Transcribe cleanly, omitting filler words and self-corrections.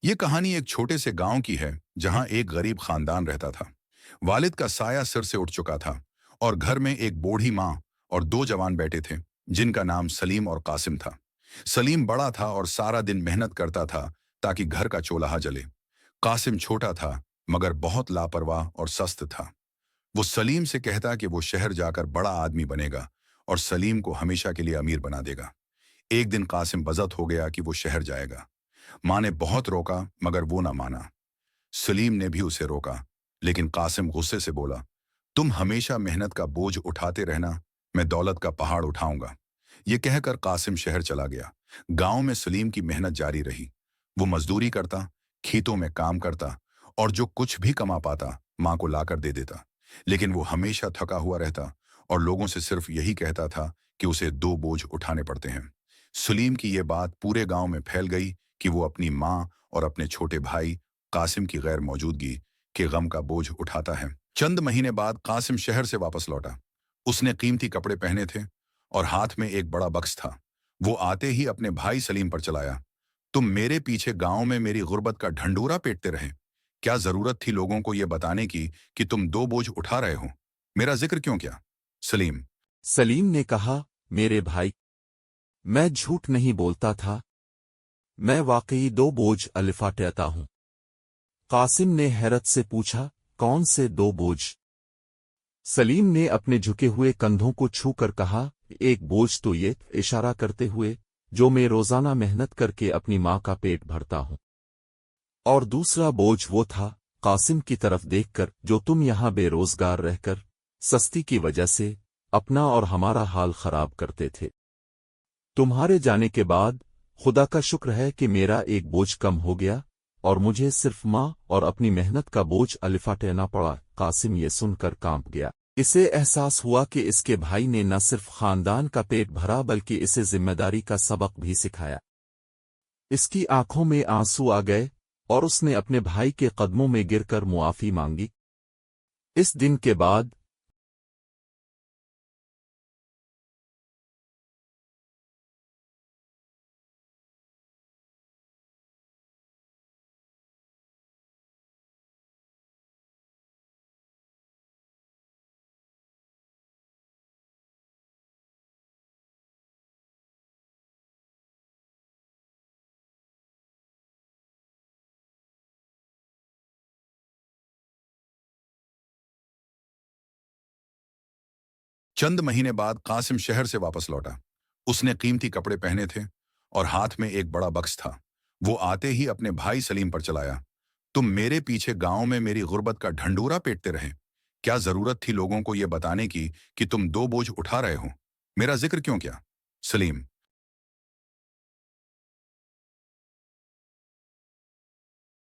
یہ کہانی ایک چھوٹے سے گاؤں کی ہے جہاں ایک غریب خاندان رہتا تھا۔ والد کا سایہ سر سے اٹھ چکا تھا اور گھر میں ایک بوڑھی ماں اور دو جوان بیٹے تھے جن کا نام سلیم اور قاسم تھا۔ سلیم بڑا تھا اور سارا دن محنت کرتا تھا تاکہ گھر کا چولہا جلے۔ قاسم چھوٹا تھا مگر بہت لاپرواہ اور سست تھا۔ وہ سلیم سے کہتا کہ وہ شہر جا کر بڑا آدمی بنے گا اور سلیم کو ہمیشہ کے لیے امیر بنا دے گا۔ ایک دن قاسم بزت ہو گیا کہ وہ شہر جائے گا۔ ماں نے بہت روکا مگر وہ نہ مانا۔ سلیم نے بھی اسے روکا لیکن قاسم غصے سے بولا، تم ہمیشہ محنت کا بوجھ اٹھاتے رہنا، میں دولت کا پہاڑ اٹھاؤں گا۔ یہ کہہ کر قاسم شہر چلا گیا۔ گاؤں میں سلیم کی محنت جاری رہی۔ وہ مزدوری کرتا، کھیتوں میں کام کرتا اور جو کچھ بھی کما پاتا ماں کو لا کر دے دیتا، لیکن وہ ہمیشہ تھکا ہوا رہتا اور لوگوں سے صرف یہی کہتا تھا کہ اسے دو بوجھ اٹھانے پڑتے ہیں۔ سلیم کی یہ بات پورے گاؤں میں پھیل گئی کہ وہ اپنی ماں اور اپنے چھوٹے بھائی قاسم کی غیر موجودگی کے غم کا بوجھ اٹھاتا ہے۔ چند مہینے بعد قاسم شہر سے واپس لوٹا۔ اس نے قیمتی کپڑے پہنے تھے اور ہاتھ میں ایک بڑا بکس تھا۔ وہ آتے ہی اپنے بھائی سلیم پر چلایا، تم میرے پیچھے گاؤں میں میری غربت کا ڈھنڈورا پیٹتے رہے، کیا ضرورت تھی لوگوں کو یہ بتانے کی کہ تم دو بوجھ اٹھا رہے ہو؟ میرا ذکر کیوں کیا؟ سلیم سلیم نے کہا، میرے بھائی، میں جھوٹ نہیں بولتا تھا، میں واقعی دو بوجھ الفاٹتا ہوں۔ قاسم نے حیرت سے پوچھا، کون سے دو بوجھ؟ سلیم نے اپنے جھکے ہوئے کندھوں کو چھو کر کہا، ایک بوجھ تو یہ، اشارہ کرتے ہوئے، جو میں روزانہ محنت کر کے اپنی ماں کا پیٹ بھرتا ہوں، اور دوسرا بوجھ وہ تھا، قاسم کی طرف دیکھ کر، جو تم یہاں بے روزگار رہ کر سستی کی وجہ سے اپنا اور ہمارا حال خراب کرتے تھے۔ تمہارے جانے کے بعد خدا کا شکر ہے کہ میرا ایک بوجھ کم ہو گیا اور مجھے صرف ماں اور اپنی محنت کا بوجھ الفاٹنا پڑا۔ قاسم یہ سن کر کانپ گیا۔ اسے احساس ہوا کہ اس کے بھائی نے نہ صرف خاندان کا پیٹ بھرا بلکہ اسے ذمہ داری کا سبق بھی سکھایا۔ اس کی آنکھوں میں آنسو آ گئے اور اس نے اپنے بھائی کے قدموں میں گر کر معافی مانگی۔ اس دن کے بعد چند مہینے بعد قاسم شہر سے واپس لوٹا۔ اس نے قیمتی کپڑے پہنے تھے اور ہاتھ میں ایک بڑا بکس تھا۔ وہ آتے ہی اپنے بھائی سلیم پر چلایا، تم میرے پیچھے گاؤں میں میری غربت کا ڈھنڈورا پیٹتے رہے، کیا ضرورت تھی لوگوں کو یہ بتانے کی کہ تم دو بوجھ اٹھا رہے ہو؟ میرا ذکر کیوں کیا؟ سلیم